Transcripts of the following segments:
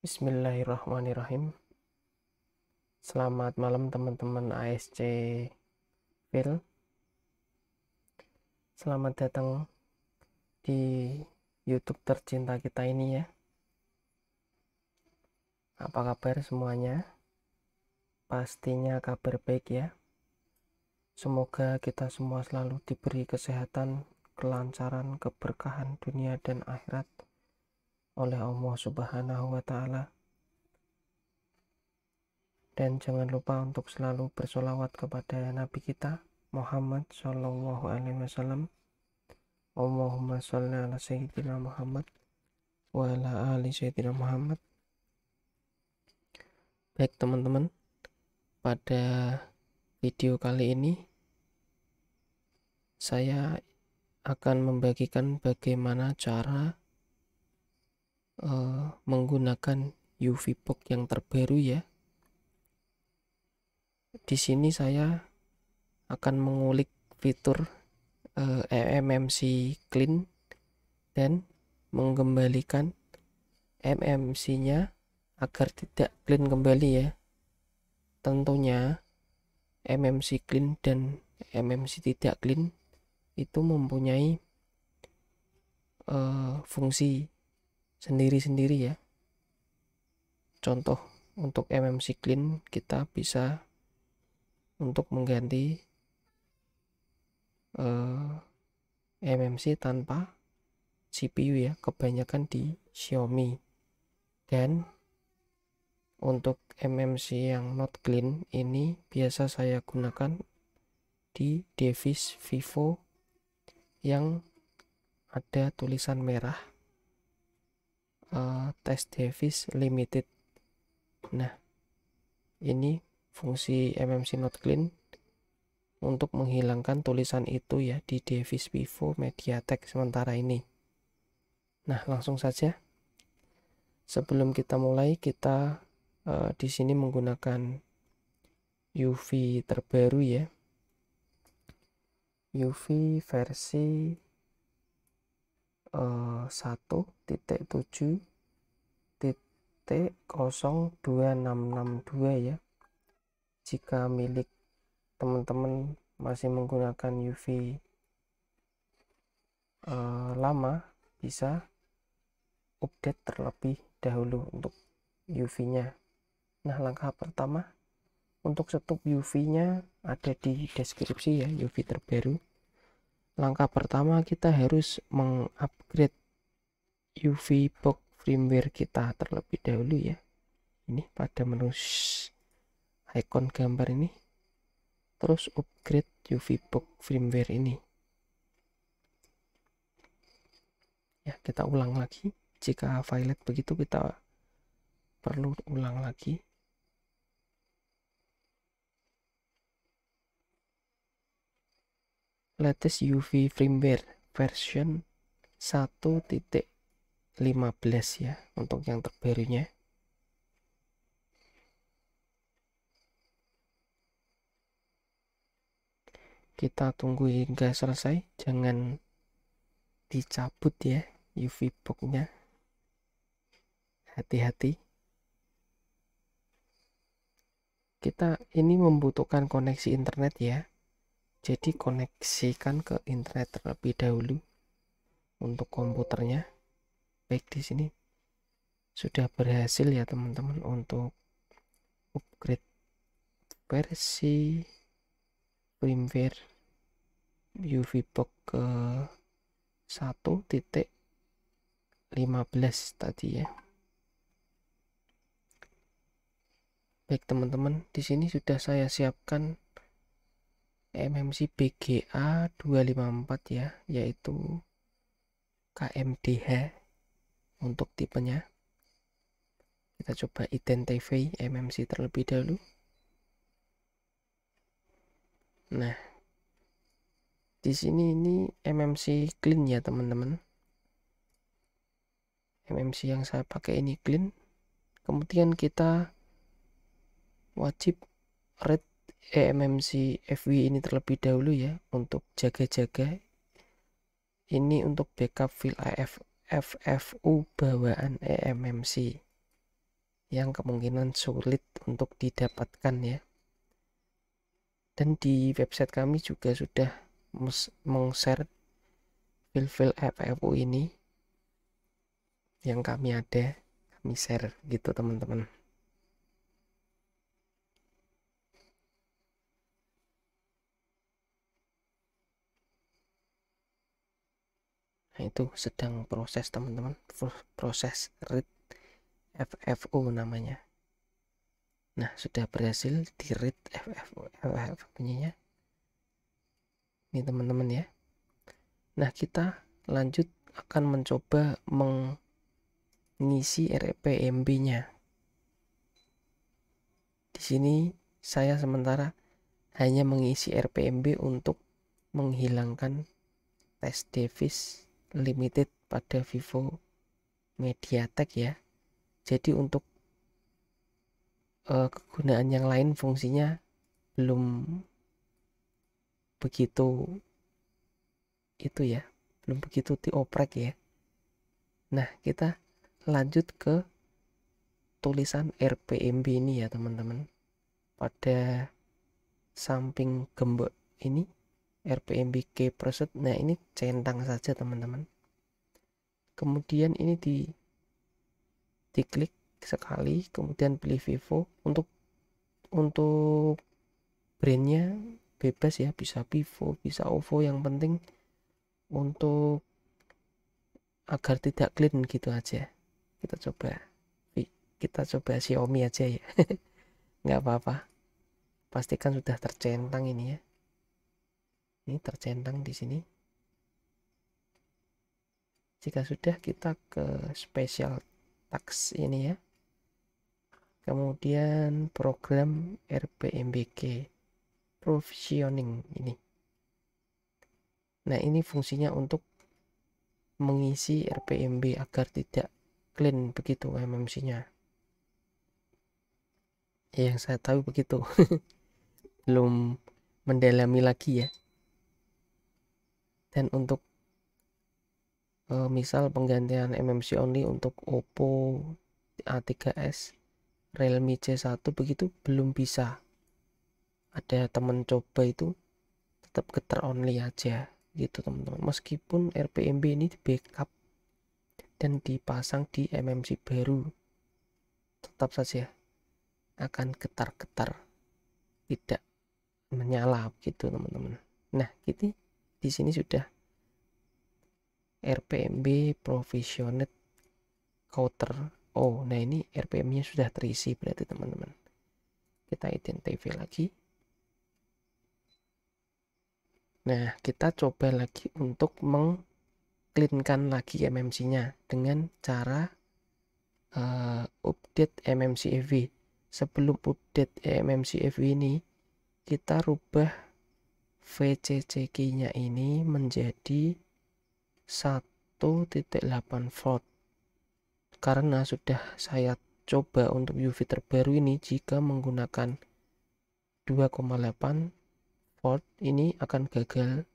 Bismillahirrahmanirrahim. Selamat malam teman-teman ASC Fil. Selamat datang di YouTube tercinta kita ini ya. Apa kabar semuanya? Pastinya kabar baik ya. Semoga kita semua selalu diberi kesehatan, kelancaran, keberkahan dunia dan akhirat oleh Allah Subhanahu wa Ta'ala. Dan jangan lupa untuk selalu bersolawat kepada Nabi kita Muhammad Shallallahu Alaihi Wasallam. Allahumma sholli ala Sayyidina Muhammad wa ala ali Sayyidina Muhammad. Baik teman-teman, pada video kali ini saya akan membagikan bagaimana cara menggunakan UV box yang terbaru ya. Di sini saya akan mengulik fitur MMC clean dan mengembalikan MMC-nya agar tidak clean kembali ya. Tentunya MMC clean dan MMC tidak clean itu mempunyai fungsi sendiri-sendiri ya. Contoh untuk MMC clean kita bisa untuk mengganti MMC tanpa CPU ya, kebanyakan di Xiaomi. Dan untuk MMC yang not clean ini biasa saya gunakan di device Vivo yang ada tulisan merah test device limited. Nah, ini fungsi MMC not clean untuk menghilangkan tulisan itu ya di device Vivo MediaTek sementara ini. Nah, langsung saja. Sebelum kita mulai, kita di sini menggunakan UV terbaru ya. UV versi 1.7.02662 ya. Jika milik teman-teman masih menggunakan UV lama, bisa update terlebih dahulu untuk UV-nya. Nah, langkah pertama untuk stop UV-nya ada di deskripsi ya, UV terbaru. Langkah pertama kita harus mengupgrade UV box firmware kita terlebih dahulu ya. Ini pada menu icon gambar ini. Terus upgrade UV box firmware ini. Ya, kita ulang lagi. Jika violet begitu kita perlu ulang lagi. Latest UV firmware version 1.15 ya untuk yang terbarunya. Kita tunggu hingga selesai, jangan dicabut ya UV box-nya. Hati-hati. Kita ini membutuhkan koneksi internet ya. Jadi koneksikan ke internet terlebih dahulu untuk komputernya. Baik, di sini sudah berhasil ya teman-teman untuk upgrade versi firmware UV box ke 1.15 tadi ya. Baik teman-teman, di sini sudah saya siapkan MMC BGA 254 ya, yaitu KMDH untuk tipenya. Kita coba identify MMC terlebih dahulu. Nah, di sini ini MMC clean ya teman-teman. MMC yang saya pakai ini clean. Kemudian kita wajib read MMC FW ini terlebih dahulu ya untuk jaga-jaga. Ini untuk backup file FFU bawaan eMMC. yang kemungkinan sulit untuk didapatkan ya. Dan di website kami juga sudah meng-share file-file FFU ini yang kami share gitu teman-teman. Nah, itu sedang proses teman-teman, proses read FFU namanya. Nah, sudah berhasil di read FFU-nya. Ini teman-teman ya. Nah, kita lanjut akan mencoba mengisi RPMB-nya. Di sini saya sementara hanya mengisi RPMB untuk menghilangkan tes device limited pada Vivo MediaTek ya. Jadi untuk kegunaan yang lain fungsinya belum begitu itu ya, belum begitu dioprek ya. Nah, kita lanjut ke tulisan RPMB ini ya teman-teman. Pada samping gembok ini RPMB key preset. Nah, ini centang saja teman-teman. Kemudian ini diklik sekali, kemudian pilih Vivo. Untuk brandnya bebas ya, bisa Vivo, bisa OVO, yang penting untuk agar tidak clean gitu aja. Kita coba Xiaomi aja ya. Nggak apa-apa, pastikan sudah tercentang ini ya. Ini tercentang di sini. Jika sudah, kita ke special tax ini ya, kemudian program RPMBK provisioning ini. Nah, ini fungsinya untuk mengisi RPMB agar tidak clean begitu MMC-nya. Yang saya tahu begitu. Belum mendalami lagi ya. Dan untuk misal penggantian MMC only untuk Oppo A3s, Realme C1 begitu belum bisa. Ada temen coba itu tetap getter only aja gitu teman-teman. Meskipun RPMB ini di backup dan dipasang di MMC baru, tetap saja akan getar-getar, tidak menyala gitu teman-teman. Nah, ini di sini sudah RPMB provisioned counter. Oh, nah ini RPM-nya sudah terisi berarti teman-teman. Kita identify lagi. Nah, kita coba lagi untuk mengcleankan lagi MMC-nya dengan cara update MMCFV. Sebelum update MMCFV ini, kita rubah VCC key-nya ini menjadi 1.8 volt. Karena sudah saya coba untuk UV terbaru ini, jika menggunakan 2,8 volt ini akan gagal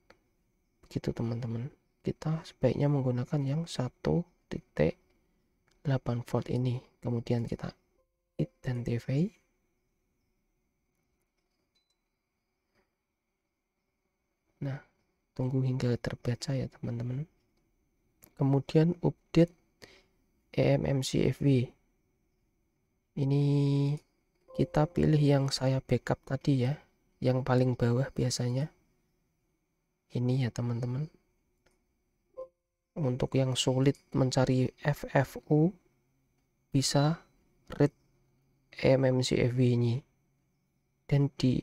begitu teman-teman. Kita sebaiknya menggunakan yang 1.8 volt ini. Kemudian kita identify. Nah, tunggu hingga terbaca ya teman-teman. Kemudian update eMMCFV. Ini kita pilih yang saya backup tadi ya, yang paling bawah biasanya. Ini ya teman-teman. Untuk yang sulit mencari FFU, bisa read eMMCFV ini dan di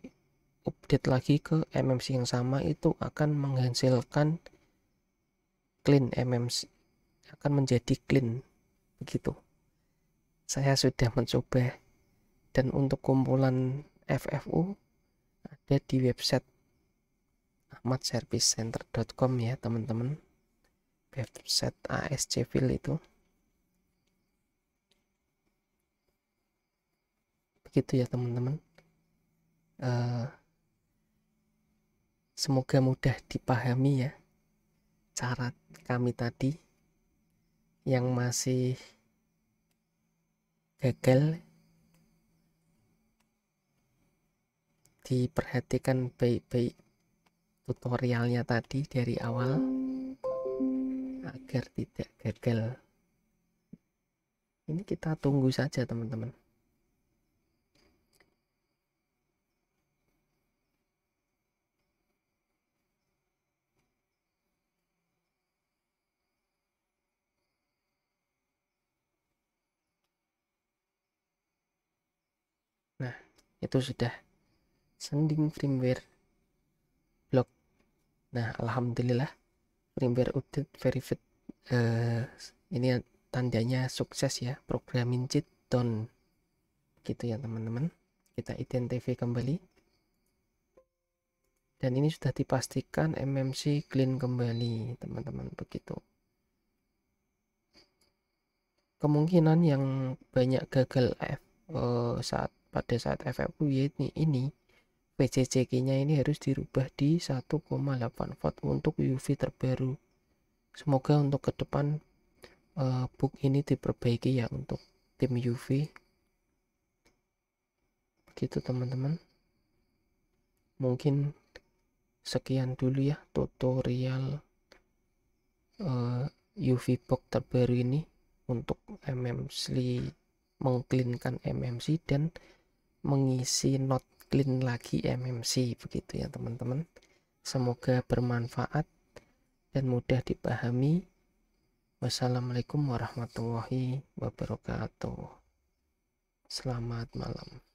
update lagi ke MMC yang sama, itu akan menghasilkan clean MMC, akan menjadi clean begitu. Saya sudah mencoba, dan untuk kumpulan FFU ada di website ahmadservicecenter.com ya teman-teman, website ASC file itu. Begitu ya teman-teman. Semoga mudah dipahami ya cara kami tadi yang masih gagal, diperhatikan baik-baik tutorialnya tadi dari awal agar tidak gagal. Ini kita tunggu saja teman-teman. Nah, itu sudah sending firmware block. Nah, alhamdulillah firmware update verified. Ini tandanya sukses ya, programming cheat done. Gitu ya teman-teman. Kita identify kembali. Dan ini sudah dipastikan MMC clean kembali, teman-teman, begitu. Kemungkinan yang banyak gagal pada saat FFUY ini VCC-nya ini harus dirubah di 1,8 volt untuk UV terbaru. Semoga untuk ke depan bug ini diperbaiki ya untuk tim UV. Begitu teman-teman. Mungkin sekian dulu ya tutorial UV box terbaru ini untuk MMC, mengcleankan MMC dan mengisi not clean lagi MMC, begitu ya teman-teman. Semoga bermanfaat dan mudah dipahami. Wassalamualaikum warahmatullahi wabarakatuh. Selamat malam.